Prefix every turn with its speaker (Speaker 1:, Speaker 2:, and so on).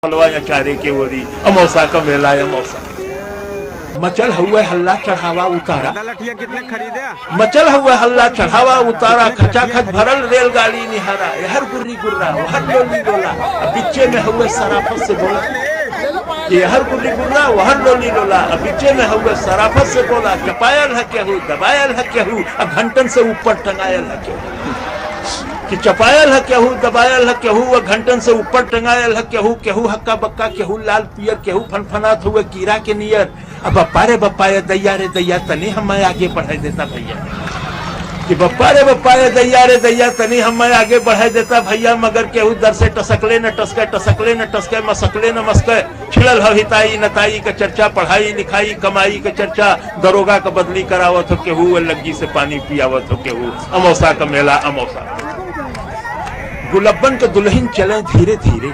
Speaker 1: हलवा या चारे के ओरी अमौसा का मेला या मौसा मचल हुआ हल्ला चढ़ावा उतारा
Speaker 2: लठिया कितने खरीदे?
Speaker 1: मचल हुआ हल्ला चढ़ावा उतारा खचाखच भरल रेलगाड़ी निहारा हर गुर्री गुर्रा हर लोली लोला बिच्चे में हुए सराफत से बोला ये हर गुर्री गुर्रा वहर लोली लोला बिच्चे में हुए सराफत से बोला चपायल है केहू दबायल है केहू घंटन से ऊपर टंगायल है केहू कि चपायल है केहू दबायल है केहू व घंटन से ऊपर टंगायल है केहू केहू हक्का बक्का केहू लाल पियर केहू फनफनात हुए कीड़ा के नियर अब बप्पा रे दैया तनी हम आगे बढ़ा देता भैया कि बप्पा रे दैया तनी हम आगे बढ़ा देता भैया मगर केहू दर से टसकले न टसके मसकले न मस्के छिड़ल हिताई नताई का चर्चा पढ़ाई लिखाई कमाई का चर्चा दरोगा का बदली करावत हो केहू लग्गी से पानी पियावत हो केहू अमौसा का मेला अमौसा गुलब्बन के दुल्हन चले धीरे धीरे